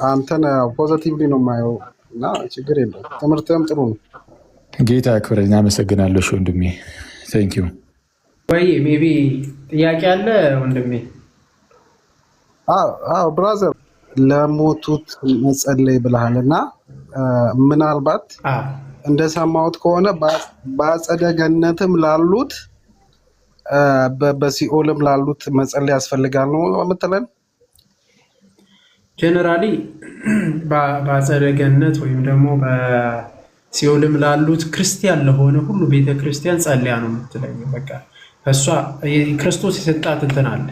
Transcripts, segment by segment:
አንተን ፖዚቲቭሊ ነው የማየው እና ችግር የለም። ትምህርትም ጥሩ ነው። ጌታ ያክብረኝ። አመሰግናለሁ ወንድሜ። ቴንክ ዩ። ወይ ሜቢ ጥያቄ አለ ወንድሜ? አዎ ብራዘር፣ ለሞቱት መጸለይ ብለሃል እና ምናልባት እንደሰማሁት ከሆነ በአጸደ ገነትም ላሉት በሲኦልም ላሉት መጸለይ ያስፈልጋል ነው የምትለን? ጀነራሊ በአጸደ ገነት ወይም ደግሞ በሲኦልም ላሉት ክርስቲያን ለሆነ ሁሉ ቤተክርስቲያን ጸልያ ነው የምትለኝ። በቃ እሷ ክርስቶስ የሰጣት እንትን አለ።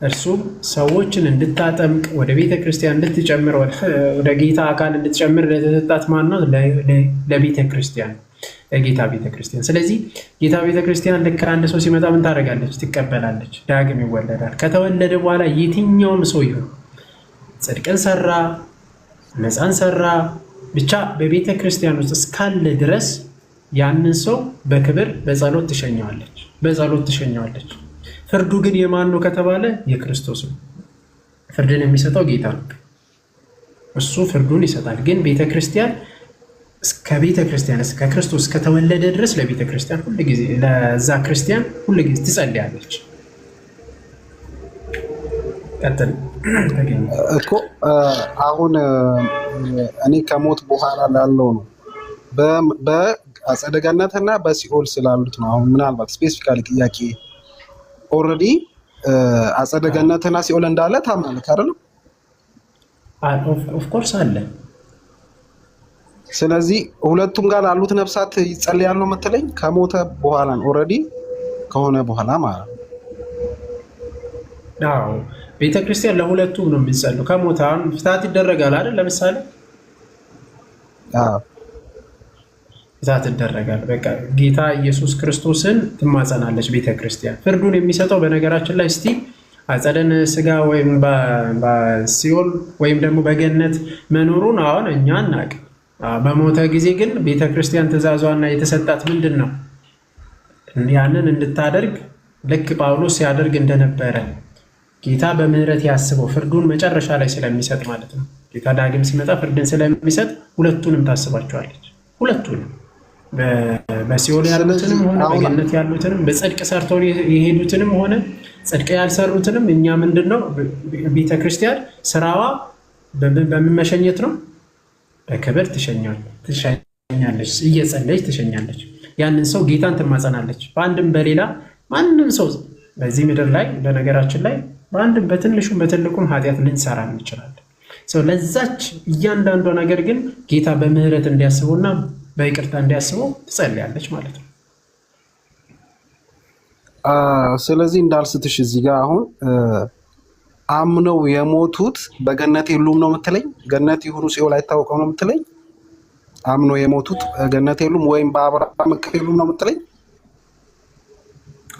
እርሱም ሰዎችን እንድታጠምቅ ወደ ቤተክርስቲያን እንድትጨምር ወደ ጌታ አካል እንድትጨምር ለተሰጣት ማን ነው? ለቤተክርስቲያን፣ ለጌታ ቤተክርስቲያን። ስለዚህ ጌታ ቤተክርስቲያን ልክ አንድ ሰው ሲመጣ ምን ታደርጋለች? ትቀበላለች። ዳግም ይወለዳል። ከተወለደ በኋላ የትኛውም ሰው ይሁን ጽድቅን ሰራ ነፃን ሰራ ብቻ በቤተ ክርስቲያን ውስጥ እስካለ ድረስ ያንን ሰው በክብር በጸሎት ትሸኘዋለች። ፍርዱ ግን የማን ነው ከተባለ የክርስቶስ ነው። ፍርድን የሚሰጠው ጌታ ነው። እሱ ፍርዱን ይሰጣል። ግን ቤተ ክርስቲያን እስከ ክርስቶስ እስከተወለደ ድረስ ለቤተ ክርስቲያን ሁልጊዜ ለዛ ክርስቲያን ሁልጊዜ ትጸልያለች። እኮ አሁን እኔ ከሞት በኋላ ላለው ነው በአጸደ ገነትና በሲኦል ስላሉት ነው። አሁን ምናልባት ስፔሲፊካሊ ጥያቄ ኦልሬዲ አጸደ ገነትና ሲኦል እንዳለ ታምናለህ አይደል? ኦፍ ኮርስ አለ። ስለዚህ ሁለቱም ጋር ላሉት ነፍሳት ይጸልያል ነው የምትለኝ? ከሞተ በኋላ ነው ኦልሬዲ ከሆነ በኋላ ማለት ነው። አዎ ቤተክርስቲያን ለሁለቱም ነው የሚጸልዩ። ከሞተ አሁን ፍትሐት ይደረጋል አይደል? ለምሳሌ ፍትሐት ይደረጋል። በቃ ጌታ ኢየሱስ ክርስቶስን ትማጸናለች ቤተክርስቲያን። ፍርዱን የሚሰጠው በነገራችን ላይ እስቲ አጸደን ስጋ ወይም በሲኦል ወይም ደግሞ በገነት መኖሩን አሁን እኛ አናውቅም። በሞተ ጊዜ ግን ቤተክርስቲያን ትእዛዟና የተሰጣት ምንድን ነው? ያንን እንድታደርግ ልክ ጳውሎስ ሲያደርግ እንደነበረ ጌታ በምህረት ያስበው ፍርዱን መጨረሻ ላይ ስለሚሰጥ ማለት ነው። ጌታ ዳግም ሲመጣ ፍርድን ስለሚሰጥ ሁለቱንም ታስባቸዋለች። ሁለቱንም በሲኦል ያሉትንም ሆነ በገነት ያሉትንም በጽድቅ ሰርተው የሄዱትንም ሆነ ጽድቅ ያልሰሩትንም እኛ ምንድን ነው ቤተክርስቲያን ስራዋ በምን መሸኘት ነው? በክብር ትሸኛለች፣ እየጸለች ትሸኛለች። ያንን ሰው ጌታን ትማጸናለች። በአንድም በሌላ ማንም ሰው በዚህ ምድር ላይ በነገራችን ላይ በአንድም በትንሹም በትልቁም ኃጢአት ልንሰራ እንችላለን። ለዛች እያንዳንዷ ነገር ግን ጌታ በምህረት እንዲያስበውና በይቅርታ እንዲያስበው ትጸልያለች ማለት ነው። ስለዚህ እንዳልስትሽ እዚህ ጋር አሁን አምነው የሞቱት በገነት የሉም ነው የምትለኝ? ገነት ይሁኑ ሲኦል አይታወቀው ነው የምትለኝ? አምነው የሞቱት ገነት የሉም ወይም በአብርሃም እቅፍ የሉም ነው የምትለኝ?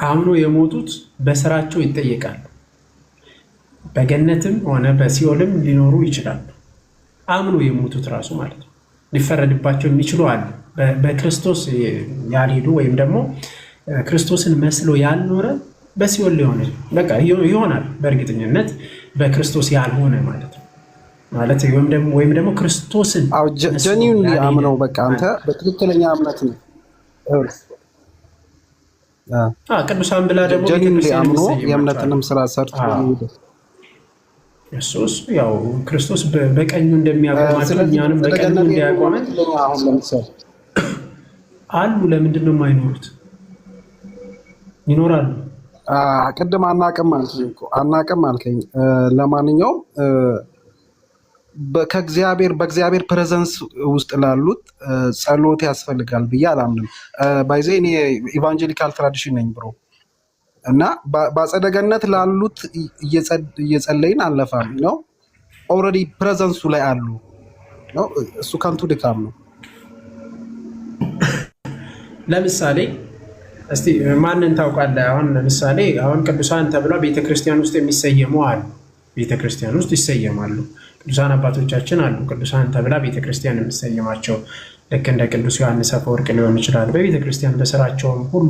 አምኖ የሞቱት በስራቸው ይጠየቃሉ። በገነትም ሆነ በሲኦልም ሊኖሩ ይችላሉ። አምኖ የሞቱት ራሱ ማለት ነው። ሊፈረድባቸው የሚችሉ አሉ። በክርስቶስ ያልሄዱ ወይም ደግሞ ክርስቶስን መስሎ ያልኖረ በሲኦል ሊሆን በቃ ይሆናል። በእርግጠኝነት በክርስቶስ ያልሆነ ማለት ነው። ማለት ወይም ደግሞ ክርስቶስን ጀኒውን አምነው በቃ አንተ በትክክለኛ እምነት ነው ቅዱሳን ብላ ደግሞ አምኖ የእምነትንም ስራ ሰርቶ እሱ ያው ክርስቶስ በቀኙ እንደሚያቆማቸው እኛንም በቀኙ እንዲያቆመን አሉ። ለምንድን ነው የማይኖሩት? ይኖራሉ። ቅድም አናቅም አልከኝ። ለማንኛውም በእግዚአብሔር ፕሬዘንስ ውስጥ ላሉት ጸሎት ያስፈልጋል ብዬ አላምንም። ባይዘ እኔ ኢቫንጀሊካል ትራዲሽን ነኝ ብሮ እና በአጸደ ገነት ላሉት እየጸለይን አለፋም ነው። ኦልሬዲ ፕሬዘንሱ ላይ አሉ ነው። እሱ ከንቱ ድካም ነው። ለምሳሌ እስቲ ማንን ታውቃለህ? አሁን ለምሳሌ አሁን ቅዱሳን ተብለው ቤተክርስቲያን ውስጥ የሚሰየሙ አሉ። ቤተክርስቲያን ውስጥ ይሰየማሉ። ቅዱሳን አባቶቻችን አሉ። ቅዱሳን ተብላ ቤተክርስቲያን የሚሰየማቸው ልክ እንደ ቅዱስ ዮሐንስ አፈወርቅ ሊሆን ይችላል። በቤተክርስቲያን በስራቸውም ሁሉ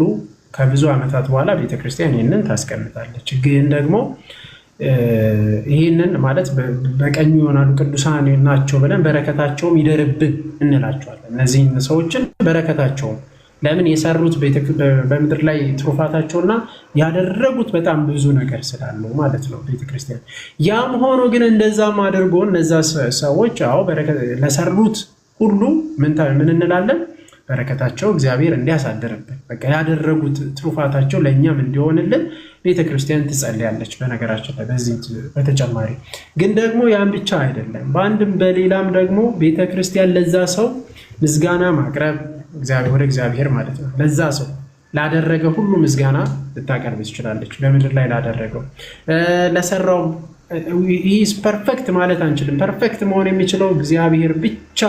ከብዙ ዓመታት በኋላ ቤተክርስቲያን ይህንን ታስቀምጣለች። ግን ደግሞ ይህንን ማለት በቀኙ ይሆናሉ ቅዱሳን ናቸው ብለን በረከታቸውም ይደርብን እንላቸዋለን። እነዚህን ሰዎችን በረከታቸውም ለምን የሰሩት በምድር ላይ ትሩፋታቸውና ያደረጉት በጣም ብዙ ነገር ስላለው ማለት ነው ቤተክርስቲያን። ያም ሆኖ ግን እንደዛም አድርጎ እነዛ ሰዎች ለሰሩት ሁሉ ምን እንላለን? በረከታቸው እግዚአብሔር እንዲያሳድርብን በቃ ያደረጉት ትሩፋታቸው ለእኛም እንዲሆንልን ቤተክርስቲያን ትጸልያለች። በነገራችን ላይ በዚህ በተጨማሪ ግን ደግሞ ያን ብቻ አይደለም። በአንድም በሌላም ደግሞ ቤተክርስቲያን ለዛ ሰው ምስጋና ማቅረብ ወደ እግዚአብሔር ማለት ነው። ለዛ ሰው ላደረገ ሁሉ ምስጋና ልታቀርብ ትችላለች። በምድር ላይ ላደረገው ለሰራው ይህ ፐርፌክት ማለት አንችልም። ፐርፌክት መሆን የሚችለው እግዚአብሔር ብቻ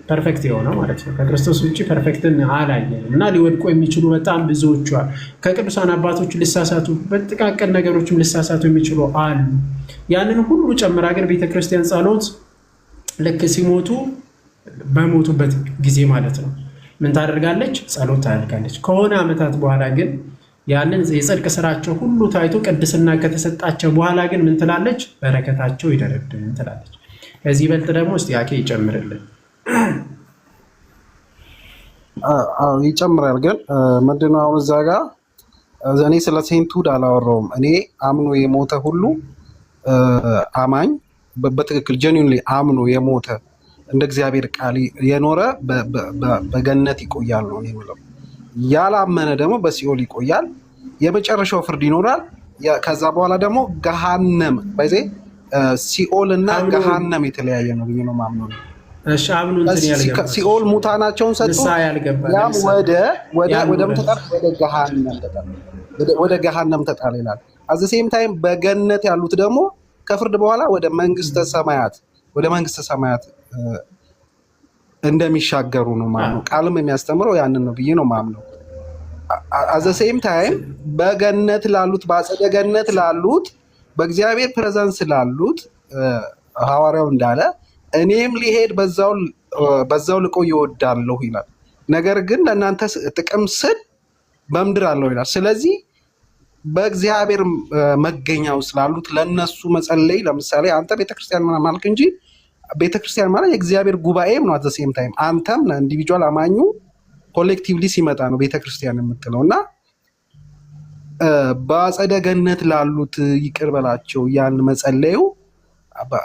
ፐርፌክት የሆነው ማለት ነው። ከክርስቶስ ውጭ ፐርፌክትን አላየንም እና ሊወድቁ የሚችሉ በጣም ብዙዎቹ ከቅዱሳን አባቶች ሊሳሳቱ በጥቃቅን ነገሮችም ሊሳሳቱ የሚችሉ አሉ። ያንን ሁሉ ጨምራ ግን ቤተክርስቲያን ጸሎት ልክ ሲሞቱ በሞቱበት ጊዜ ማለት ነው ምን ታደርጋለች? ጸሎት ታደርጋለች። ከሆነ ዓመታት በኋላ ግን ያንን የጽድቅ ስራቸው ሁሉ ታይቶ ቅድስና ከተሰጣቸው በኋላ ግን ምን ትላለች? በረከታቸው ይደርብን ትላለች። ከዚህ ይበልጥ ደግሞ እስቲ ያኬ ይጨምርልን። ይጨምራል። ግን ምንድነው አሁን እዛ ጋር እኔ ስለ ሴንቱድ አላወራውም። እኔ አምኖ የሞተ ሁሉ አማኝ በትክክል ጀኒንሊ አምኖ የሞተ እንደ እግዚአብሔር ቃል የኖረ በገነት ይቆያል ነው የሚለው። ያላመነ ደግሞ በሲኦል ይቆያል። የመጨረሻው ፍርድ ይኖራል። ከዛ በኋላ ደግሞ ገሃነም በዜ ሲኦል እና ገሃነም የተለያየ ነው ብዬ ነው ማምነው። ሲኦል ሙታናቸውን ሰጡ። ያም ወደ ገሃነም ተጣለ ይላል። አዘሴም ታይም በገነት ያሉት ደግሞ ከፍርድ በኋላ ወደ መንግስተ ሰማያት እንደሚሻገሩ ነው ማምነው። ቃልም የሚያስተምረው ያንን ነው ብዬ ነው ማምነው። አዘሴም ታይም በገነት ላሉት በአጸደ ገነት ላሉት በእግዚአብሔር ፕሬዘንስ ላሉት ሐዋርያው እንዳለ እኔም ሊሄድ በዛው ልቆይ እወዳለሁ ይላል። ነገር ግን ለእናንተ ጥቅም ስል በምድር አለው ይላል። ስለዚህ በእግዚአብሔር መገኛው ስላሉት ለነሱ መጸለይ፣ ለምሳሌ አንተ ቤተክርስቲያን ማልክ እንጂ ቤተክርስቲያን ማለት የእግዚአብሔር ጉባኤም ነው። አዘሴም ታይም አንተም ኢንዲቪጁዋል አማኙ ኮሌክቲቭሊ ሲመጣ ነው ቤተክርስቲያን የምትለው እና በአጸደ ገነት ላሉት ይቅር በላቸው ያን መጸለዩ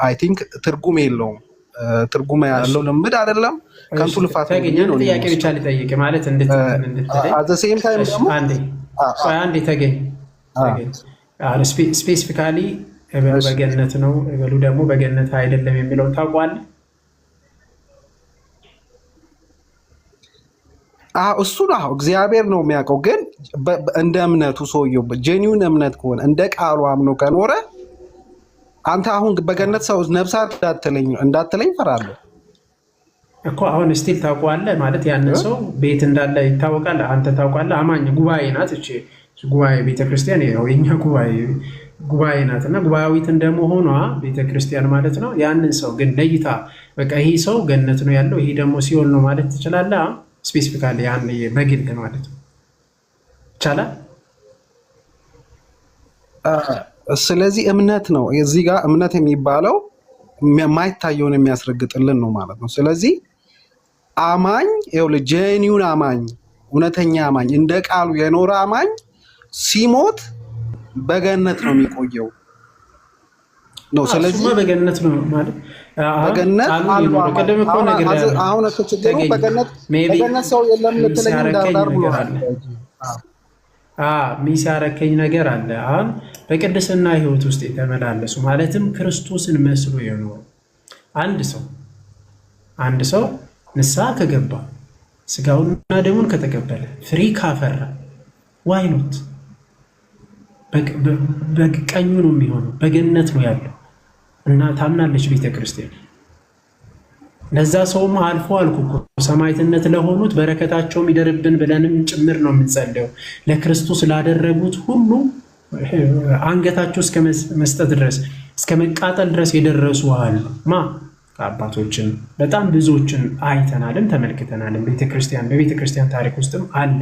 አይ ቲንክ ትርጉም የለውም። ትርጉም ያለው ልምድ አይደለም። ከንቱ ልፋት ነው። ጥያቄ ብቻ ሊጠይቅ ማለት አዘሴም ታይም ደግሞ አንዴ ተገኝ ስፔሲፊካሊ በገነት ነው እበሉ ደግሞ በገነት አይደለም የሚለውን ታውቋለህ? እሱን እግዚአብሔር ነው የሚያውቀው። ግን እንደ እምነቱ ሰውየው ጄኒውን እምነት ከሆነ እንደ ቃሉ አምኖ ከኖረ አንተ አሁን በገነት ሰው ነፍሳት እንዳትለኝ ፈራለሁ እኮ። አሁን ስቲል ታውቀዋለህ ማለት ያንን ሰው ቤት እንዳለ ይታወቃል። አንተ ታውቃለህ። አማኝ ጉባኤ ናት እቺ ጉባኤ ቤተክርስቲያን የኛ ጉባኤ ናት እና ጉባኤዊት እንደመሆኗ ቤተክርስቲያን ማለት ነው። ያንን ሰው ግን ለይታ በቃ ይሄ ሰው ገነት ነው ያለው ይሄ ደግሞ ሲኦል ነው ማለት ትችላለህ? ስፔሲፊካሊ ያን በግል ማለት ነው ይቻላል። ስለዚህ እምነት ነው እዚህ ጋር እምነት የሚባለው የማይታየውን የሚያስረግጥልን ነው ማለት ነው። ስለዚህ አማኝ ይኸውልህ ጄኒውን አማኝ እውነተኛ አማኝ እንደ ቃሉ የኖረ አማኝ ሲሞት በገነት ነው የሚቆየው ነው። ስለዚህ በገነት ነው ማለት በገነት አሁን ችግሩ በገነት ሰው የለም ልትለኝ እንዳርዳር ብሏል። ሚስ ያረከኝ ነገር አለ። አሁን በቅድስና ህይወት ውስጥ የተመላለሱ ማለትም ክርስቶስን መስሎ የኖሩ አንድ ሰው ንስሐ ከገባ ስጋውንና ደሙን ከተቀበለ ፍሬ ካፈራ ዋይኖት በቀኙ ነው የሚሆነው፣ በገነት ነው ያለው እና ታምናለች ቤተክርስቲያን። ለዛ ሰውም አልፎ ሰማዕትነት ለሆኑት በረከታቸውም ይደርብን ብለንም ጭምር ነው የምንጸልየው። ለክርስቶስ ላደረጉት ሁሉ አንገታቸው እስከ መስጠት ድረስ እስከ መቃጠል ድረስ የደረሱ አሉ። ከአባቶችን በጣም ብዙዎችን አይተናልም ተመልክተናልም። በቤተክርስቲያን ታሪክ ውስጥም አለ።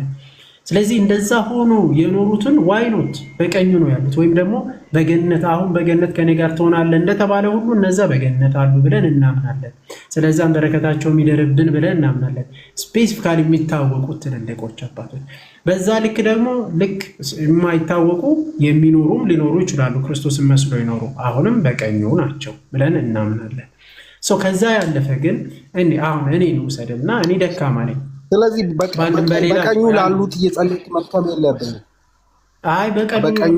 ስለዚህ እንደዛ ሆኖ የኖሩትን ዋይኖት በቀኙ ነው ያሉት፣ ወይም ደግሞ በገነት አሁን በገነት ከኔ ጋር ትሆናለህ እንደተባለ ሁሉ እነዛ በገነት አሉ ብለን እናምናለን። ስለዛም በረከታቸው የሚደርብን ብለን እናምናለን። ስፔሲፊካሊ የሚታወቁት ትልልቆች አባቶች፣ በዛ ልክ ደግሞ ልክ የማይታወቁ የሚኖሩም ሊኖሩ ይችላሉ፣ ክርስቶስን መስሎ ይኖሩ አሁንም በቀኙ ናቸው ብለን እናምናለን። ከዛ ያለፈ ግን አሁን እኔ ውሰድና እኔ ደካማ ነኝ። ስለዚህ በቀኙ ላሉት እየጸለይክ መጥተም የለብንም። አይ በቀኙ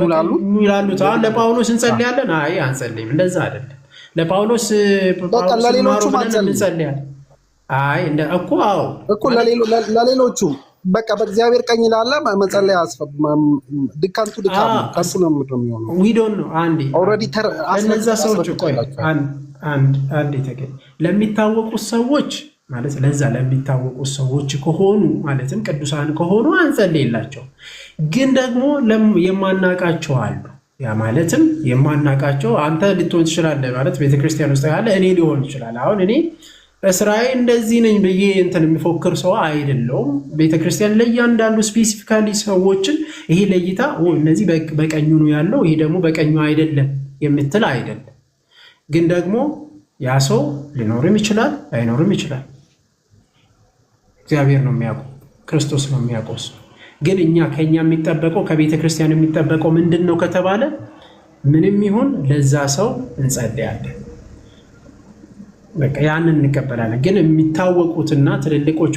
ላሉት አሁን ለጳውሎስ እንጸልያለን? አይ አንጸልይም፣ እንደዛ አይደለም። ለጳውሎስ ለሌሎቹ እንጸልያለን? አይ እኮ አዎ እኮ ለሌሎቹ በቃ በእግዚአብሔር ቀኝ ላለ መጸለይ ድካንቱ ድካም ከሱ ነው የሚሆነው። ዊዶን ነው አንዴ ኦልሬዲ እነዛ ሰዎች ቆይ አንዴ ተገኝ ለሚታወቁት ሰዎች ማለት ለዛ ለሚታወቁ ሰዎች ከሆኑ ማለትም ቅዱሳን ከሆኑ አንጸልይላቸው። ግን ደግሞ የማናቃቸው አሉ። ያ ማለትም የማናቃቸው አንተ ልትሆን ትችላለህ ማለት ቤተክርስቲያን ውስጥ ያለ እኔ ሊሆን ይችላል። አሁን እኔ እስራኤል እንደዚህ ነኝ ብዬ እንትን የሚፎክር ሰው አይደለሁም። ቤተክርስቲያን ለእያንዳንዱ ስፔሲፊካሊ ሰዎችን ይሄ ለይታ እነዚህ በቀኙ ነው ያለው ይሄ ደግሞ በቀኙ አይደለም የምትል አይደለም። ግን ደግሞ ያ ሰው ሊኖርም ይችላል አይኖርም ይችላል። እግዚአብሔር ነው የሚያውቀው፣ ክርስቶስ ነው የሚያውቀው። ግን ከኛ የሚጠበቀው ከቤተ ክርስቲያን የሚጠበቀው ምንድን ነው ከተባለ ምንም ይሁን ለዛ ሰው እንጸልያለን፣ በቃ ያንን እንቀበላለን። ግን የሚታወቁትና ትልልቆች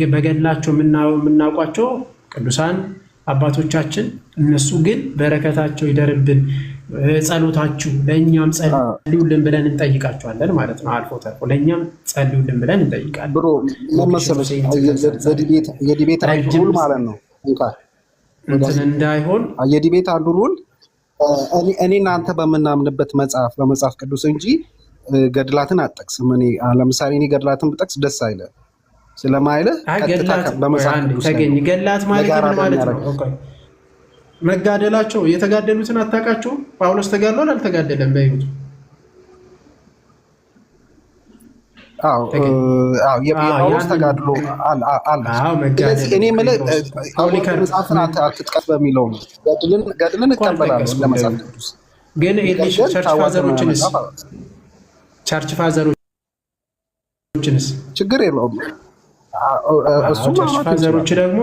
በገድላቸው የምናውቋቸው ቅዱሳን አባቶቻችን እነሱ ግን በረከታቸው ይደርብን፣ ጸሎታችሁ ለእኛም ጸልዩልን ብለን እንጠይቃቸዋለን ማለት ነው። አልፎ ተርፎ ለእኛም ጸልዩልን ብለን እንጠይቃለን። ብሮ መመሰለሽ የዲቤት አንዱ ሩል ማለት ነው እንትን እንዳይሆን የዲቤት አንዱ ሩል እኔ እናንተ በምናምንበት በመጽሐፍ ቅዱስ እንጂ ገድላትን አጠቅስም። ለምሳሌ እኔ ገድላትን ብጠቅስ ደስ አይለ ስለማይልህ በመጽሐፍ ቅዱስ ተገኝ ገድላት ማለት ነው። መጋደላቸው የተጋደሉትን አታውቃቸውም? ጳውሎስ ተጋድሏል አልተጋደለም? በይሁት የጳውሎስ ተጋድሎ አለ። እኔ የምልህ መጽሐፍን አትጥቀስ በሚለው ነው። ገድልን እቀበላለሁ ለመጽሐፍ ቅዱስ ግን ቸርች ፋዘሮችንስ ችግር የለውም። ቸርች ፋዘሮች ደግሞ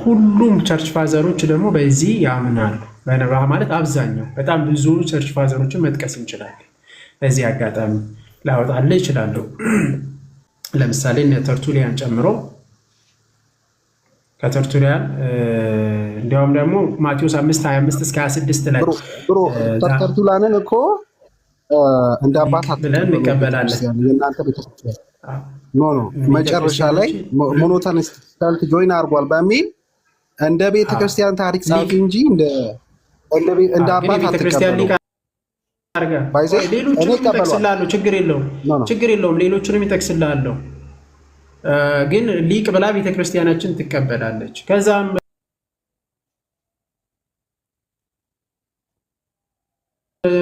ሁሉም ቸርች ፋዘሮች ደግሞ በዚህ ያምናሉ ማለት አብዛኛው በጣም ብዙ ቸርች ፋዘሮችን መጥቀስ እንችላለን። በዚህ አጋጣሚ ላወጣልህ እችላለሁ። ለምሳሌ እነ ተርቱሊያን ጨምሮ ከተርቱሊያን እንዲያውም ደግሞ ማቴዎስ 5:25 እስከ 26 ላይ ተርቱሊያንን እኮ እንደ አባት ብለን እንቀበላለን። የእናንተ ቤተክርስቲያን መጨረሻ ላይ ሞኖታኒስት ጆይን አድርጓል በሚል እንደ ቤተክርስቲያን ታሪክ ጻፊ እንጂ እንደ አባት ቤተክርስቲያን ሌሎቹንም ይጠቅስልሃለሁ፣ ችግር የለውም። ሌሎቹንም ይጠቅስልሃለሁ። ግን ሊቅ ብላ ቤተክርስቲያናችን ትቀበላለች። ከዛም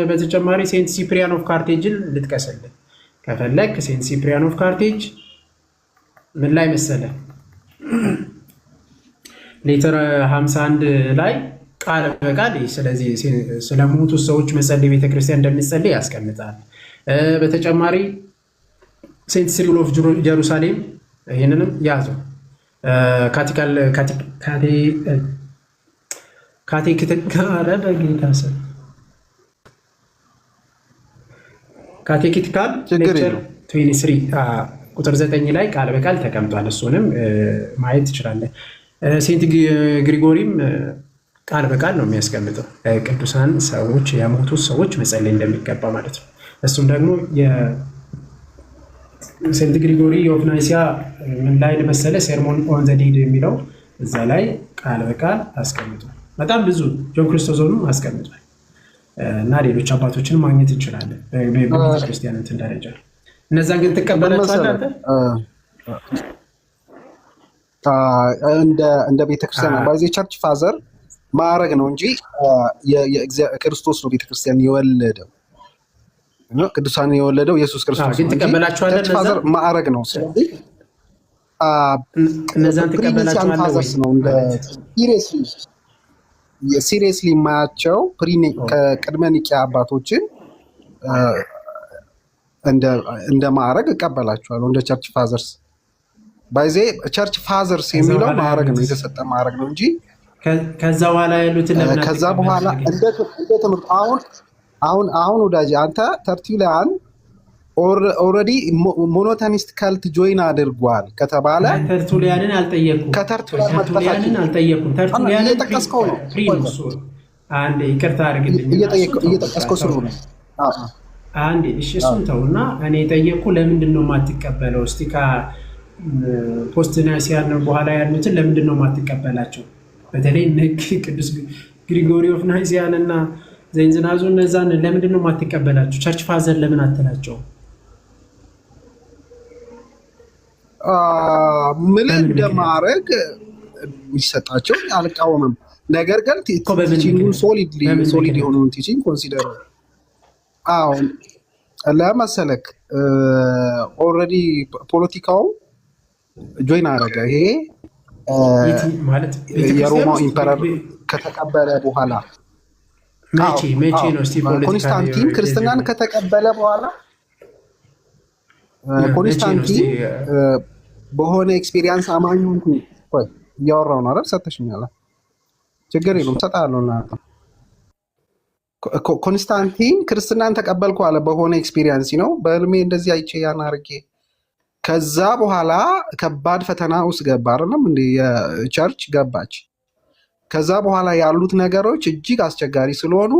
በተጨማሪ ሴንት ሲፕሪያን ኦፍ ካርቴጅን ልጥቀስልን ከፈለግ። ሴንት ሲፕሪያን ኦፍ ካርቴጅ ምን ላይ መሰለ ሌተር 51 ላይ ቃል በቃል ስለዚህ ስለሞቱ ሰዎች መጸለይ ቤተክርስቲያን እንደሚጸልይ ያስቀምጣል። በተጨማሪ ሴንት ሲሪል ኦፍ ጀሩሳሌም ይህንንም ያዘው። ካቴኪቲካል ሌክቸር 23 ቁጥር 9 ላይ ቃል በቃል ተቀምጧል። እሱንም ማየት ትችላለህ። ሴንት ግሪጎሪም ቃል በቃል ነው የሚያስቀምጠው ቅዱሳን ሰዎች የሞቱ ሰዎች መጸለይ እንደሚገባ ማለት ነው። እሱም ደግሞ ሴንት ግሪጎሪ የኦፍ ናይሲያ ምን ላይ መሰለ ሴርሞን ኦን ዘ ዴድ የሚለው እዛ ላይ ቃል በቃል አስቀምጧል። በጣም ብዙ ጆን ክርስቶሶንም አስቀምጧል እና ሌሎች አባቶችን ማግኘት እንችላለን በቤተክርስቲያን እንትን ደረጃ። እነዛን ግን ትቀበላቸዋለህ አንተ? እንደ ቤተክርስቲያን ባይዜ ቸርች ፋዘር ማዕረግ ነው እንጂ ክርስቶስ ነው ቤተክርስቲያን የወለደው ቅዱሳን የወለደው ኢየሱስ ክርስቶስ ግን ትቀበላቸዋለህ? ቸርች ፋዘር ማዕረግ ነው። ስለዚህ እነዛን ትቀበላቸዋለህ ወይ ነው? እንደ ሲሪየስሊ የማያቸው ከቅድመ ኒቂያ አባቶችን እንደ ማዕረግ እቀበላቸዋለሁ። እንደ ቸርች ፋዘርስ ባይዜ ቸርች ፋዘርስ የሚለው ማዕረግ ነው፣ የተሰጠ ማዕረግ ነው እንጂ ከዛ በኋላ ያሉትን ለምን ከዛ በኋላ እንደ ትምህርት አሁን ወዳጅ አንተ ተርቱሊያን ኦልሬዲ ሞኖታኒስት ካልት ጆይን አድርጓል ከተባለ ተርቱሊያንን አልጠየኩም። ተርቱሊያንን አልጠየኩም። ተርቱሊያንን እየጠቀስከው ነው። አንዴ ይቅርታ አድርግልኝ፣ እየጠቀስከው ስለሆነ አንዴ እሺ፣ እሱን ተውና እኔ የጠየኩ ለምንድን ነው የማትቀበለው? እስቲ ፖስትናሲያን በኋላ ያሉትን ለምንድን ነው የማትቀበላቸው? በተለይ ቅዱስ ግሪጎሪ ኦፍ ናይሲያን እና ዘይንዝናዙ እነዛን ለምንድን ነው የማትቀበላቸው? ቸርች ፋዘር ለምን አትላቸው? ምን እንደማድረግ የሚሰጣቸው አልቃወምም። ነገር ግን ቲቺንጉን ሶሊድ የሆነውን ቲቺንግ ኮንሲደር ለመሰለክ ኦልሬዲ ፖለቲካው ጆይን አደረገ። ይሄ የሮማው ኢምፐረር ከተቀበለ በኋላ መቼ ነው እስቲ ኮንስታንቲን ክርስትናን ከተቀበለ በኋላ ኮንስታንቲን በሆነ ኤክስፒሪየንስ አማኝ ሆንኩኝ። እያወራሁ ነው አይደል? ሰተሽኛል፣ ችግር የለውም ሰጣለሁ። ኮንስታንቲን ክርስትናን ተቀበልኩ አለ። በሆነ ኤክስፒሪየንስ ነው፣ በህልሜ እንደዚህ አይቼ ያን አድርጌ። ከዛ በኋላ ከባድ ፈተና ውስጥ ገባ አይደለም እንደ የቸርች ገባች። ከዛ በኋላ ያሉት ነገሮች እጅግ አስቸጋሪ ስለሆኑ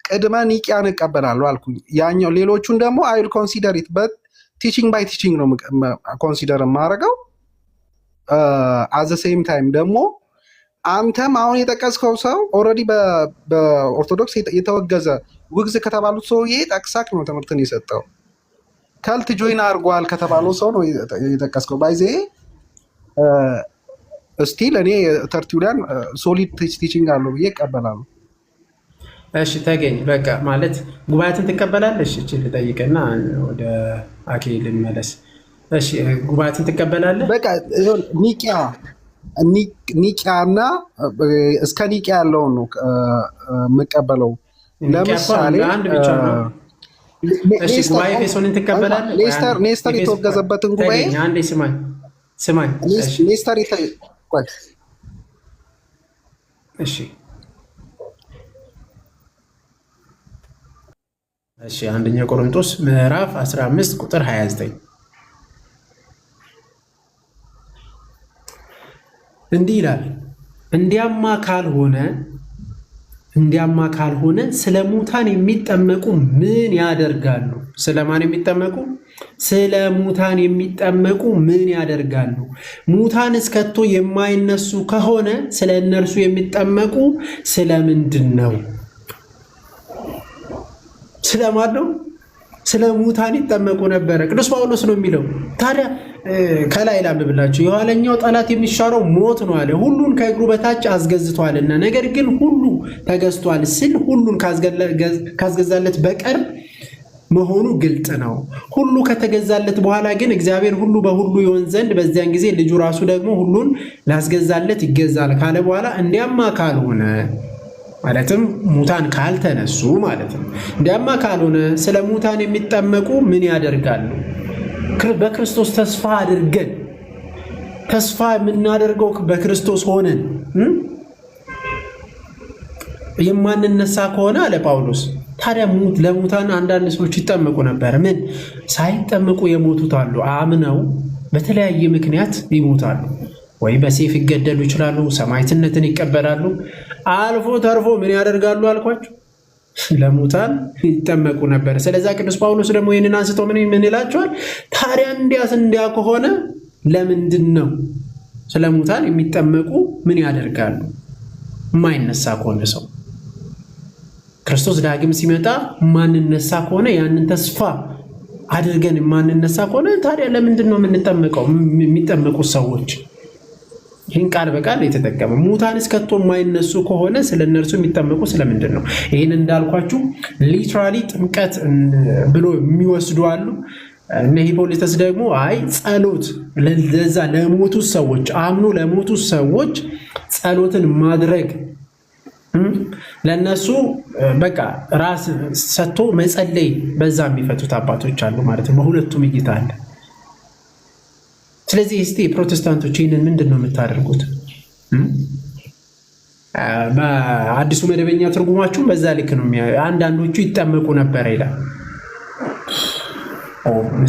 ቅድመ ኒቂያን እቀበላለሁ አልኩኝ። ያኛው ሌሎቹን ደግሞ አይል ኮንሲደር ኢት በት ቲቺንግ ባይ ቲቺንግ ነው ኮንሲደር የማደርገው። አዘ ሴም ታይም ደግሞ አንተም አሁን የጠቀስከው ሰው ኦልሬዲ በኦርቶዶክስ የተወገዘ ውግዝ ከተባሉት ሰውዬ ጠቅሳክ ነው ትምህርትን የሰጠው። ከልት ጆይን አድርጓል ከተባለው ሰው ነው የጠቀስከው። ባይዜ ስቲል እኔ ተርቱሊያን ሶሊድ ቲቺንግ አለው ብዬ እቀበላለሁ። እሺ ተገኝ በቃ ማለት ጉባኤትን ትቀበላለሽ? እቺ ልጠይቅና ወደ አኬ ልመለስ። እሺ ጉባኤትን ትቀበላለህ? በቃ ኒቂያና እስከ ኒቂያ ያለውን ነው የምቀበለው። ለምሳሌ አንድ ብቻ ነው። እሺ ጉባኤ ኤፌሶንን ትቀበላለህ? ኔስተር የተወገዘበትን ጉባኤ አንዴ ስማኝ። ኔስተር እሺ አንደኛ ቆሮንቶስ ምዕራፍ 15 ቁጥር 29 እንዲህ ይላል፣ እንዲያማ ካልሆነ ስለ ሙታን የሚጠመቁ ምን ያደርጋሉ? ስለማን የሚጠመቁ? ስለ ሙታን የሚጠመቁ ምን ያደርጋሉ? ሙታን እስከቶ የማይነሱ ከሆነ ስለ እነርሱ የሚጠመቁ ስለምንድን ነው? ስለማን ነው? ስለ ሙታን ይጠመቁ ነበረ። ቅዱስ ጳውሎስ ነው የሚለው። ታዲያ ከላይ ላምብላችሁ፣ የኋለኛው ጠላት የሚሻረው ሞት ነው አለ። ሁሉን ከእግሩ በታች አስገዝቷልና፣ ነገር ግን ሁሉ ተገዝቷል ስል ሁሉን ካስገዛለት በቀር መሆኑ ግልጥ ነው። ሁሉ ከተገዛለት በኋላ ግን እግዚአብሔር ሁሉ በሁሉ ይሆን ዘንድ በዚያን ጊዜ ልጁ ራሱ ደግሞ ሁሉን ላስገዛለት ይገዛል ካለ በኋላ እንዲያማ ካልሆነ ማለትም ሙታን ካልተነሱ ማለት ነው። እንዲያማ ካልሆነ ስለ ሙታን የሚጠመቁ ምን ያደርጋሉ? በክርስቶስ ተስፋ አድርገን ተስፋ የምናደርገው በክርስቶስ ሆነን የማንነሳ ከሆነ አለ ጳውሎስ። ታዲያ ለሙታን አንዳንድ ሰዎች ይጠመቁ ነበር። ምን ሳይጠመቁ የሞቱት አሉ። አምነው በተለያየ ምክንያት ይሞታሉ። ወይ በሴፍ ይገደሉ ይችላሉ፣ ሰማዕትነትን ይቀበላሉ። አልፎ ተርፎ ምን ያደርጋሉ አልኳቸው? ለሙታን ይጠመቁ ነበር። ስለዛ ቅዱስ ጳውሎስ ደግሞ ይህንን አንስቶ ምን ይላቸዋል? ታዲያ እንዲያ ከሆነ ለምንድን ነው ስለ ሙታን የሚጠመቁ ምን ያደርጋሉ? የማይነሳ ከሆነ ሰው ክርስቶስ ዳግም ሲመጣ ማንነሳ ከሆነ ያንን ተስፋ አድርገን ማንነሳ ከሆነ ታዲያ ለምንድን ነው የምንጠመቀው? የሚጠመቁት ሰዎች ይህን ቃል በቃል የተጠቀመ ሙታን እስከቶ የማይነሱ ከሆነ ስለ እነርሱ የሚጠመቁ ስለምንድን ነው? ይህን እንዳልኳችሁ ሊትራሊ ጥምቀት ብሎ የሚወስዱ አሉ። እነ ሂፖሊተስ ደግሞ አይ ጸሎት ለዛ ለሞቱ ሰዎች አምኖ ለሞቱ ሰዎች ጸሎትን ማድረግ ለነሱ በቃ ራስ ሰጥቶ መጸለይ በዛ የሚፈቱት አባቶች አሉ ማለት ነው። በሁለቱም እይታ አለ። ስለዚህ እስቲ ፕሮቴስታንቶች ይህንን ምንድን ነው የምታደርጉት? በአዲሱ መደበኛ ትርጉማችሁም በዛ ልክ ነው። አንዳንዶቹ ይጠመቁ ነበር ይላል።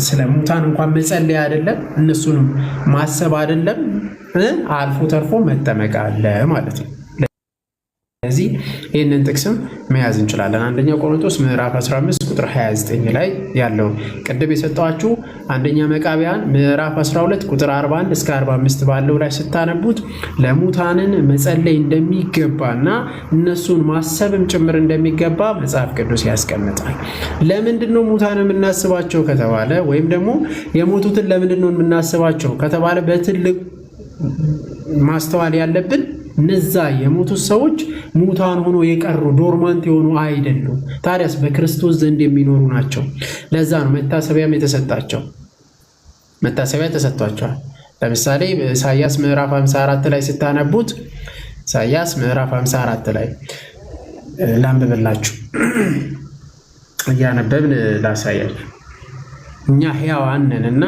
ስለ ሙታን እንኳን መጸለይ አይደለም እነሱንም ማሰብ አይደለም፣ አልፎ ተርፎ መጠመቅ አለ ማለት ነው። ስለዚህ ይህንን ጥቅስም መያዝ እንችላለን። አንደኛ ቆሮንቶስ ምዕራፍ 15 ቁጥር 29 ላይ ያለው ቅድም የሰጠኋችሁ አንደኛ መቃብያን ምዕራፍ 12 ቁጥር 41 እስከ 45 ባለው ላይ ስታነቡት ለሙታንን መጸለይ እንደሚገባና እነሱን ማሰብም ጭምር እንደሚገባ መጽሐፍ ቅዱስ ያስቀምጣል። ለምንድን ነው ሙታን የምናስባቸው ከተባለ ወይም ደግሞ የሞቱትን ለምንድን ነው የምናስባቸው ከተባለ በትልቅ ማስተዋል ያለብን እነዛ የሞቱት ሰዎች ሙታን ሆኖ የቀሩ ዶርማንት የሆኑ አይደሉም። ታዲያስ በክርስቶስ ዘንድ የሚኖሩ ናቸው። ለዛ ነው መታሰቢያም የተሰጣቸው። መታሰቢያ ተሰጥቷቸዋል። ለምሳሌ ኢሳይያስ ምዕራፍ 54 ላይ ስታነቡት ኢሳይያስ ምዕራፍ 54 ላይ ላንብብላችሁ፣ እያነበብን ላሳያችሁ። እኛ ሕያዋን ነንና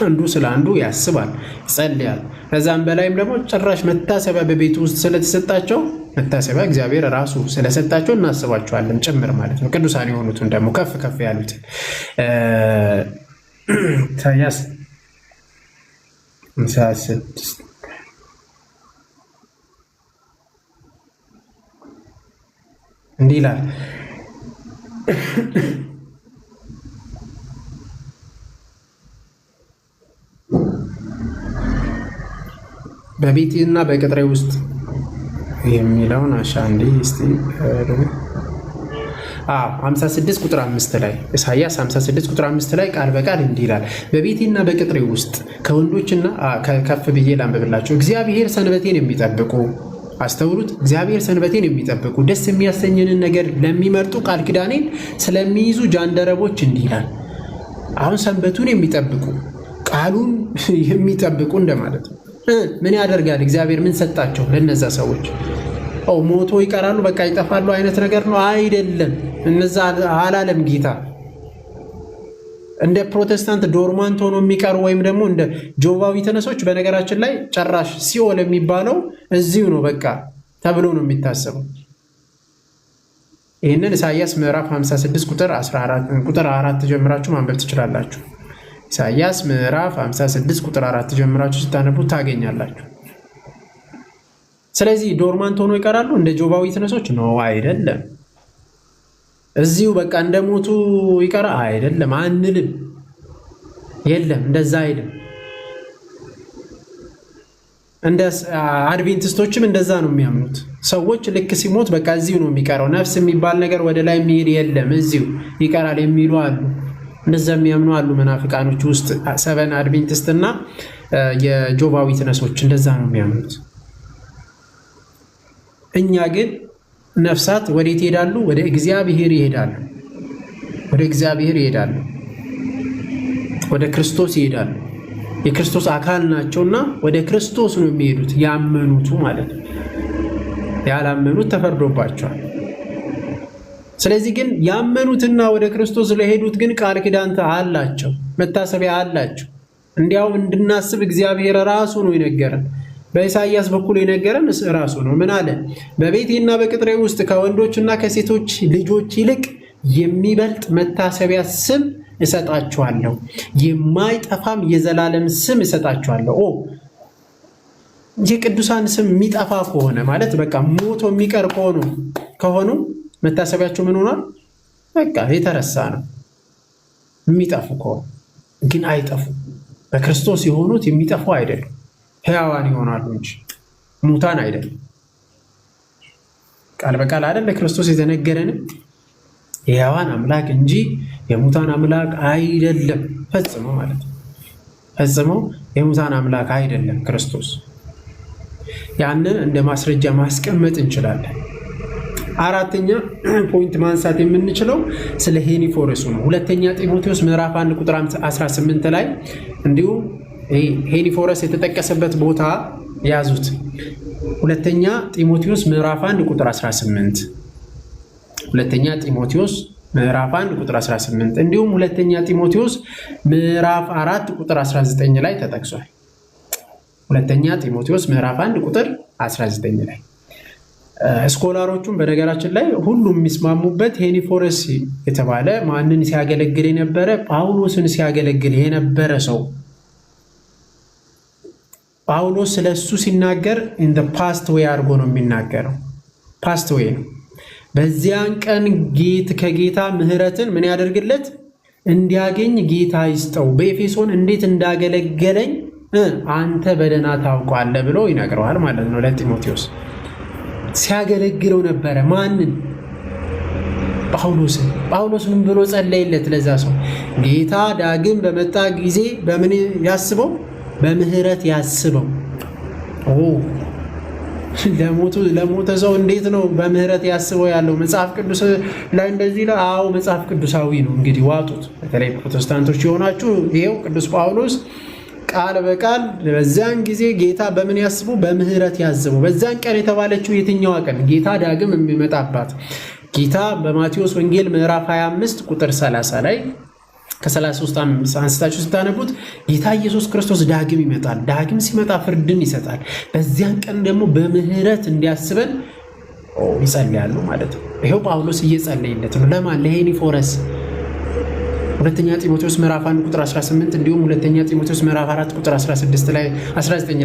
አንዱ ስለ አንዱ ያስባል ይጸልያል። ከዛም በላይም ደግሞ ጭራሽ መታሰቢያ በቤቱ ውስጥ ስለተሰጣቸው መታሰቢያ እግዚአብሔር ራሱ ስለሰጣቸው እናስባቸዋለን ጭምር ማለት ነው። ቅዱሳን የሆኑትን ደግሞ ከፍ ከፍ ያሉትን ኢሳይያስ 56 እንዲህ ይላል። በቤቴና በቅጥሬ ውስጥ የሚለውን አሻንዲ እስቲ 56 ቁጥር 5 ላይ ኢሳይያስ 56 ቁጥር 5 ላይ ቃል በቃል እንዲህ ይላል። በቤቴና በቅጥሬ ውስጥ ከወንዶችና ከፍ ብዬ ላንብብላችሁ። እግዚአብሔር ሰንበቴን የሚጠብቁ አስተውሉት። እግዚአብሔር ሰንበቴን የሚጠብቁ ደስ የሚያሰኝንን ነገር ለሚመርጡ ቃል ኪዳኔን ስለሚይዙ ጃንደረቦች እንዲህ ይላል። አሁን ሰንበቱን የሚጠብቁ ቃሉን የሚጠብቁ እንደማለት ነው። ምን ያደርጋል እግዚአብሔር? ምን ሰጣቸው ለነዛ ሰዎች? ሞቶ ይቀራሉ በቃ ይጠፋሉ አይነት ነገር ነው አይደለም። እነዛ አላለም ጌታ። እንደ ፕሮቴስታንት ዶርማንት ሆኖ የሚቀሩ ወይም ደግሞ እንደ ጆቫዊ ተነሶች በነገራችን ላይ ጨራሽ ሲኦል የሚባለው እዚሁ ነው በቃ ተብሎ ነው የሚታሰበው። ይህንን ኢሳይያስ ምዕራፍ 56 ቁጥር 4 ጀምራችሁ ማንበብ ትችላላችሁ። ኢሳይያስ ምዕራፍ 56 ቁጥር 4 ጀምራችሁ ስታነቡ ታገኛላችሁ። ስለዚህ ዶርማንት ሆኖ ይቀራሉ እንደ ጆባዊ ተነሶች ነው አይደለም። እዚሁ በቃ እንደሞቱ ይቀራ አይደለም አንልም። የለም እንደዛ አይደለም። እንደ አድቬንቲስቶችም እንደዛ ነው የሚያምኑት። ሰዎች ልክ ሲሞት በቃ እዚሁ ነው የሚቀረው፣ ነፍስ የሚባል ነገር ወደ ላይ የሚሄድ የለም እዚሁ ይቀራል የሚሉ አሉ። እንደዛ የሚያምኑ አሉ መናፍቃኖች ውስጥ ሰቨን አድቬንቲስት እና የጆባዊ ተነሶች እንደዛ ነው የሚያምኑት። እኛ ግን ነፍሳት ወዴት ይሄዳሉ? ወደ እግዚአብሔር ይሄዳሉ። ወደ እግዚአብሔር ይሄዳሉ። ወደ ክርስቶስ ይሄዳሉ። የክርስቶስ አካል ናቸውና ወደ ክርስቶስ ነው የሚሄዱት፣ ያመኑቱ ማለት ነው። ያላመኑት ተፈርዶባቸዋል። ስለዚህ ግን ያመኑትና ወደ ክርስቶስ ለሄዱት ግን ቃል ኪዳን አላቸው፣ መታሰቢያ አላቸው። እንዲያውም እንድናስብ እግዚአብሔር ራሱ ነው የነገረን። በኢሳይያስ በኩል የነገረን ራሱ ነው። ምን አለ? በቤቴና በቅጥሬ ውስጥ ከወንዶችና ከሴቶች ልጆች ይልቅ የሚበልጥ መታሰቢያ ስም እሰጣችኋለሁ፣ የማይጠፋም የዘላለም ስም እሰጣችኋለሁ። የቅዱሳን ስም የሚጠፋ ከሆነ ማለት በቃ ሞቶ የሚቀር ከሆኑ መታሰቢያቸው ምን ሆኗል? በቃ የተረሳ ነው። የሚጠፉ ከሆነ ግን አይጠፉ። በክርስቶስ የሆኑት የሚጠፉ አይደሉም፣ ሕያዋን ይሆናሉ እንጂ ሙታን አይደሉም። ቃል በቃል አይደል ለክርስቶስ የተነገረንም የሕያዋን አምላክ እንጂ የሙታን አምላክ አይደለም። ፈጽሞ ማለት ነው። ፈጽሞ የሙታን አምላክ አይደለም ክርስቶስ። ያንን እንደ ማስረጃ ማስቀመጥ እንችላለን። አራተኛ ፖይንት ማንሳት የምንችለው ስለ ሄኒፎረሱ ነው። ሁለተኛ ጢሞቴዎስ ምዕራፍ 1 ቁጥር 18 ላይ እንዲሁም ሄኒፎረስ የተጠቀሰበት ቦታ ያዙት። ሁለተኛ ጢሞቴዎስ ምዕራፍ 1 ቁጥር 18 ሁለተኛ ጢሞቴዎስ ምዕራፍ 1 ቁጥር 18 እንዲሁም ሁለተኛ ጢሞቴዎስ ምዕራፍ 4 ቁጥር 19 ላይ ተጠቅሷል። ሁለተኛ ጢሞቴዎስ ምዕራፍ 1 ቁጥር 19 ላይ ስኮላሮቹም በነገራችን ላይ ሁሉም የሚስማሙበት ሄኒፎረስ የተባለ ማንን ሲያገለግል የነበረ? ጳውሎስን ሲያገለግል የነበረ ሰው። ጳውሎስ ስለሱ ሲናገር ኢን ዘ ፓስት ዌይ አድርጎ ነው የሚናገረው። ፓስት ዌይ ነው። በዚያን ቀን ከጌታ ምሕረትን ምን ያደርግለት እንዲያገኝ ጌታ ይስጠው። በኤፌሶን እንዴት እንዳገለገለኝ አንተ በደህና ታውቋለህ ብሎ ይነግረዋል ማለት ነው ለጢሞቴዎስ። ሲያገለግለው ነበረ ማንን? ጳውሎስን። ጳውሎስ ምን ብሎ ጸለይለት ለዛ ሰው? ጌታ ዳግም በመጣ ጊዜ በምን ያስበው? በምህረት ያስበው። ለሞተ ሰው እንዴት ነው በምህረት ያስበው ያለው? መጽሐፍ ቅዱስ ላይ እንደዚህ ላይ? አዎ መጽሐፍ ቅዱሳዊ ነው። እንግዲህ ዋጡት። በተለይ ፕሮቴስታንቶች የሆናችሁ ይሄው ቅዱስ ጳውሎስ ቃል በቃል በዛን ጊዜ ጌታ በምን ያስበው? በምህረት ያስበው። በዛን ቀን የተባለችው የትኛዋ ቀን? ጌታ ዳግም የሚመጣባት። ጌታ በማቴዎስ ወንጌል ምዕራፍ 25 ቁጥር 30 ላይ ከ33 አንስታችሁ ስታነቡት ጌታ ኢየሱስ ክርስቶስ ዳግም ይመጣል። ዳግም ሲመጣ ፍርድን ይሰጣል። በዚያን ቀን ደግሞ በምህረት እንዲያስበን ይጸልያሉ ማለት ነው። ይሄው ጳውሎስ እየጸለየለት ነው። ለማን? ለሄኒፎረስ። ሁለተኛ ጢሞቴዎስ ምዕራፍ 1 ቁጥር 18 እንዲሁም ሁለተኛ ጢሞቴዎስ ምዕራፍ 4 ቁጥር 19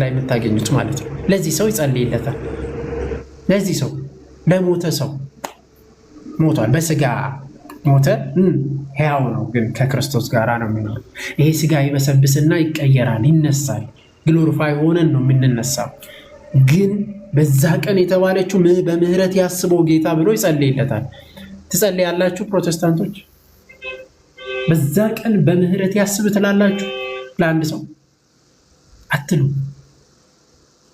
ላይ የምታገኙት ማለት ነው። ለዚህ ሰው ይጸልይለታል። ለዚህ ሰው ለሞተ ሰው ሞቷል። በስጋ ሞተ፣ ሕያው ነው ግን ከክርስቶስ ጋር ነው የሚኖረው። ይሄ ስጋ ይበሰብስና ይቀየራል፣ ይነሳል። ግሎሪፋይ ሆነን ነው የምንነሳው። ግን በዛ ቀን የተባለችው በምህረት ያስበው ጌታ ብሎ ይጸልይለታል። ትጸልያላችሁ ፕሮቴስታንቶች? በዛ ቀን በምህረት ያስብ ትላላችሁ ለአንድ ሰው?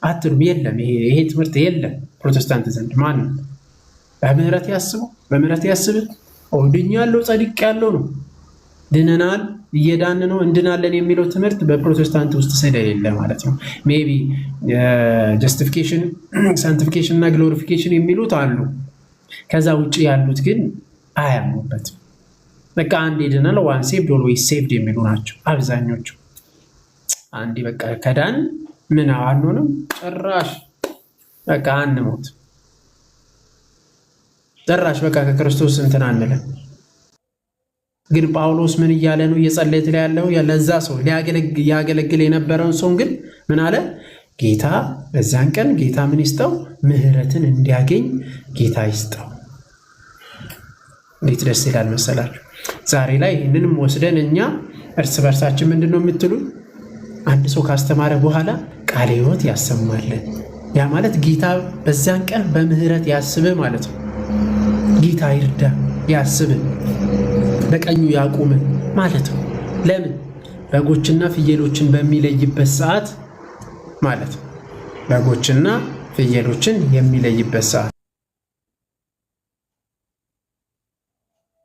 አትሉም። የለም ይሄ ትምህርት የለም ፕሮቴስታንት ዘንድ። ማንም በምህረት ያስበው፣ በምህረት ያስብ። ድኛለሁ ጸድቅ ያለው ነው፣ ድነናል፣ እየዳን ነው፣ እንድናለን የሚለው ትምህርት በፕሮቴስታንት ውስጥ ስለሌለ ማለት ነው። ሜይ ቢ ጀስቲፊኬሽን፣ ሳንቲፊኬሽን እና ግሎሪፊኬሽን የሚሉት አሉ። ከዛ ውጭ ያሉት ግን አያምኑበትም። በቃ አንዴ ድነናል፣ ዋን ሴቭድ ኦልዌይስ ሴቭድ የሚሉ ናቸው አብዛኞቹ። አንዴ በቃ ከዳን ምን አንሆንም፣ ጭራሽ በቃ አንሞት፣ ጭራሽ በቃ ከክርስቶስ እንትን አንለም። ግን ጳውሎስ ምን እያለ ነው? እየጸለየ ያለው ለዛ ሰው ሊያገለግል የነበረውን ሰው ግን ምን አለ? ጌታ በዛን ቀን ጌታ ምን ይስጠው? ምህረትን እንዲያገኝ ጌታ ይስጠው። እንዴት ደስ ይላል መሰላችሁ! ዛሬ ላይ ይህንንም ወስደን እኛ እርስ በርሳችን ምንድን ነው የምትሉ? አንድ ሰው ካስተማረ በኋላ ቃለ ሕይወት ያሰማልን። ያ ማለት ጌታ በዛን ቀን በምህረት ያስብህ ማለት ነው። ጌታ ይርዳ፣ ያስብህ፣ በቀኙ ያቁምን ማለት ነው። ለምን? በጎችና ፍየሎችን በሚለይበት ሰዓት ማለት ነው። በጎችና ፍየሎችን የሚለይበት ሰዓት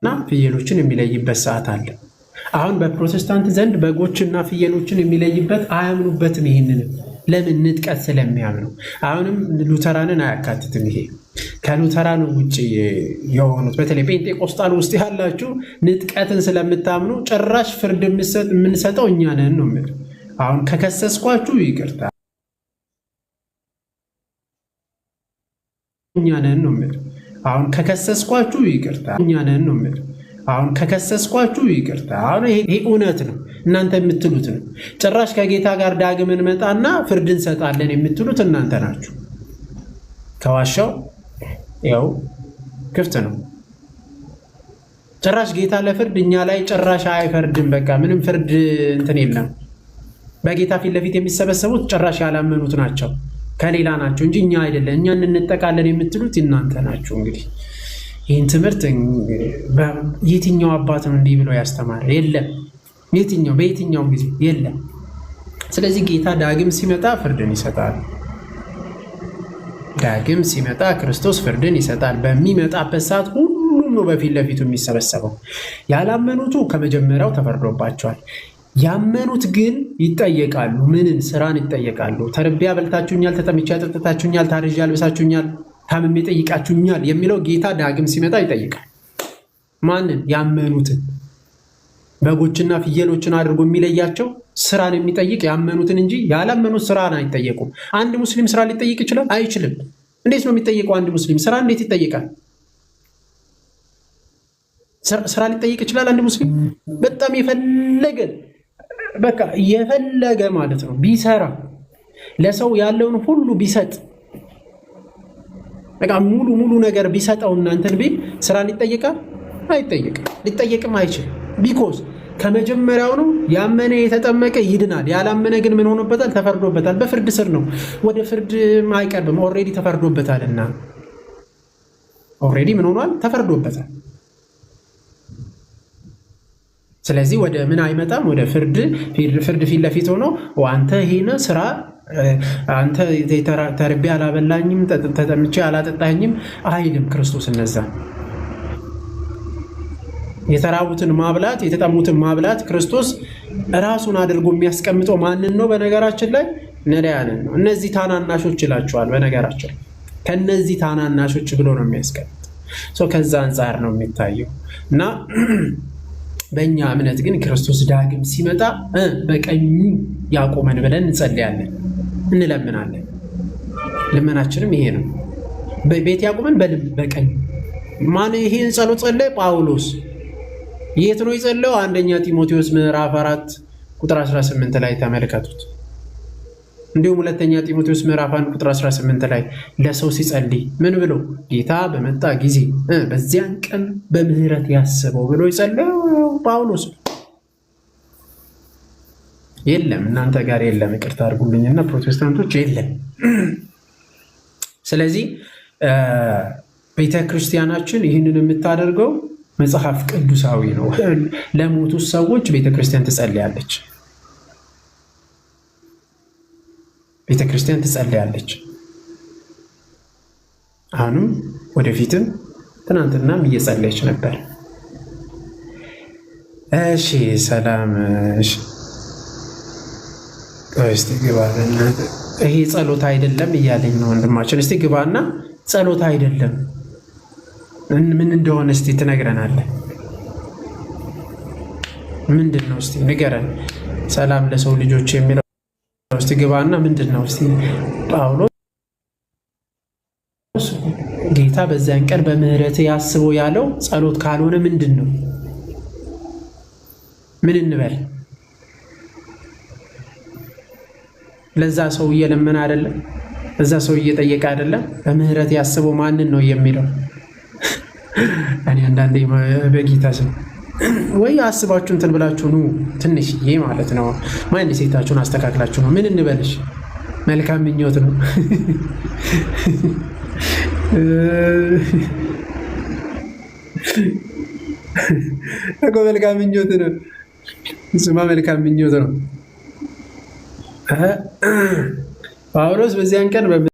እና ፍየሎችን የሚለይበት ሰዓት አለ። አሁን በፕሮቴስታንት ዘንድ በጎችና ፍየሎችን የሚለይበት አያምኑበትም። ይህንንም ለምን? ንጥቀት ስለሚያምኑ። አሁንም ሉተራንን አያካትትም። ይሄ ከሉተራን ውጭ የሆኑት በተለይ ጴንጤቆስጣል ውስጥ ያላችሁ ንጥቀትን ስለምታምኑ ጭራሽ ፍርድ የምንሰጠው እኛ ነን ነው የምልህ። አሁን ከከሰስኳችሁ ይቅርታ፣ እኛ ነን ነው የምልህ። አሁን ከከሰስኳችሁ ይቅርታ፣ እኛ ነን ነው የምልህ። አሁን ከከሰስኳችሁ ይቅርታ። አሁን ይሄ እውነት ነው፣ እናንተ የምትሉት ነው። ጭራሽ ከጌታ ጋር ዳግም እንመጣና ፍርድ እንሰጣለን የምትሉት እናንተ ናችሁ። ከዋሻው ያው ክፍት ነው። ጭራሽ ጌታ ለፍርድ እኛ ላይ ጭራሽ አይፈርድም። በቃ ምንም ፍርድ እንትን የለም። በጌታ ፊት ለፊት የሚሰበሰቡት ጭራሽ ያላመኑት ናቸው፣ ከሌላ ናቸው እንጂ እኛ አይደለም። እኛ እንጠቃለን የምትሉት እናንተ ናችሁ። እንግዲህ ይህን ትምህርት የትኛው አባት ነው እንዲህ ብሎ ያስተማረ? የለም። በየትኛውም ጊዜ የለም። ስለዚህ ጌታ ዳግም ሲመጣ ፍርድን ይሰጣል። ዳግም ሲመጣ ክርስቶስ ፍርድን ይሰጣል። በሚመጣበት ሰዓት ሁሉም ነው በፊት ለፊቱ የሚሰበሰበው። ያላመኑቱ ከመጀመሪያው ተፈርዶባቸዋል። ያመኑት ግን ይጠየቃሉ። ምንን? ስራን ይጠየቃሉ። ተርቤ አበልታችሁኛል፣ ተጠምቼ አጠጥታችሁኛል፣ ታርዤ አልብሳችሁኛል፣ ታምሜ ጠይቃችሁኛል የሚለው ጌታ ዳግም ሲመጣ ይጠይቃል። ማንን? ያመኑትን። በጎችና ፍየሎችን አድርጎ የሚለያቸው ስራን የሚጠይቅ ያመኑትን እንጂ ያላመኑት ስራን አይጠየቁም። አንድ ሙስሊም ስራ ሊጠይቅ ይችላል? አይችልም። እንዴት ነው የሚጠየቀው? አንድ ሙስሊም ስራ እንዴት ይጠይቃል? ስራ ሊጠይቅ ይችላል አንድ ሙስሊም? በጣም የፈለገ ማለት ነው ቢሰራ፣ ለሰው ያለውን ሁሉ ቢሰጥ፣ በቃ ሙሉ ነገር ቢሰጠው እናንተን ቢል ስራን ይጠይቃል? አይጠይቅም። ሊጠየቅም አይችልም። ቢኮዝ ከመጀመሪያው ነው ያመነ የተጠመቀ ይድናል። ያላመነ ግን ምን ሆኖበታል? ተፈርዶበታል። በፍርድ ስር ነው። ወደ ፍርድ አይቀርብም። ኦልሬዲ ተፈርዶበታልና ኦልሬዲ ምን ሆኗል? ተፈርዶበታል። ስለዚህ ወደ ምን አይመጣም? ወደ ፍርድ ፊት ለፊት ሆኖ አንተ ይሄን ስራ፣ አንተ ተርቤ አላበላኝም፣ ተጠምቼ አላጠጣኝም አይልም ክርስቶስ። እነዛ የተራቡትን ማብላት የተጠሙትን ማብላት ክርስቶስ ራሱን አድርጎ የሚያስቀምጠው ማንን ነው? በነገራችን ላይ ነዳያንን ነው። እነዚህ ታናናሾች ይላቸዋል። በነገራችን ከነዚህ ታናናሾች ብሎ ነው የሚያስቀምጥ። ከዛ አንጻር ነው የሚታየው እና በእኛ እምነት ግን ክርስቶስ ዳግም ሲመጣ በቀኙ ያቆመን ብለን እንጸልያለን፣ እንለምናለን። ልመናችንም ይሄ ነው። ቤት ያቆመን በቀኙ። ማን ይሄን ጸሎት ጸለየ? ጳውሎስ። የት ነው የጸለየው? አንደኛ ጢሞቴዎስ ምዕራፍ 4 ቁጥር 18 ላይ ተመልከቱት። እንዲሁም ሁለተኛ ጢሞቴዎስ ምዕራፍ 1 ቁጥር 18 ላይ ለሰው ሲጸልይ ምን ብሎ? ጌታ በመጣ ጊዜ በዚያን ቀን በምህረት ያስበው ብሎ የጸለየው ጳውሎስ። የለም እናንተ ጋር የለም፣ ይቅርታ አድርጉልኝና ፕሮቴስታንቶች የለም። ስለዚህ ቤተክርስቲያናችን ይህንን የምታደርገው መጽሐፍ ቅዱሳዊ ነው። ለሞቱ ሰዎች ቤተክርስቲያን ትጸልያለች። ቤተክርስቲያን ትጸልያለች። አሁንም ወደፊትም ትናንትናም እየጸለየች ነበር። እሺ ሰላም። እስቲ ግባ። ይሄ ጸሎት አይደለም እያለኝ ነው ወንድማችን። እስቲ ግባና ጸሎት አይደለም ምን እንደሆነ እስቲ ትነግረናለህ። ምንድን ነው? እስቲ ንገረን። ሰላም ለሰው ልጆች የሚለው እስቲ ግባና ምንድን ነው? እስቲ ጳውሎስ ጌታ በዚያን ቀን በምህረት ያስበው ያለው ጸሎት ካልሆነ ምንድን ነው? ምን እንበል? ለዛ ሰው እየለመነ አይደለም? ለዛ ሰው እየጠየቀ አይደለም? በምህረት ያስበው ማንን ነው የሚለው? እኔ አንዳንዴ በጌታ ስም ወይ አስባችሁ እንትን ብላችሁ ኑ፣ ትንሽዬ ማለት ነው ማይንድ ሴታችሁን አስተካክላችሁ ነው። ምን እንበልሽ? መልካም ምኞት ነው እኮ መልካም ምኞት ነው። ስማ መልካም ምኞት ነው። ጳውሎስ በዚያን ቀን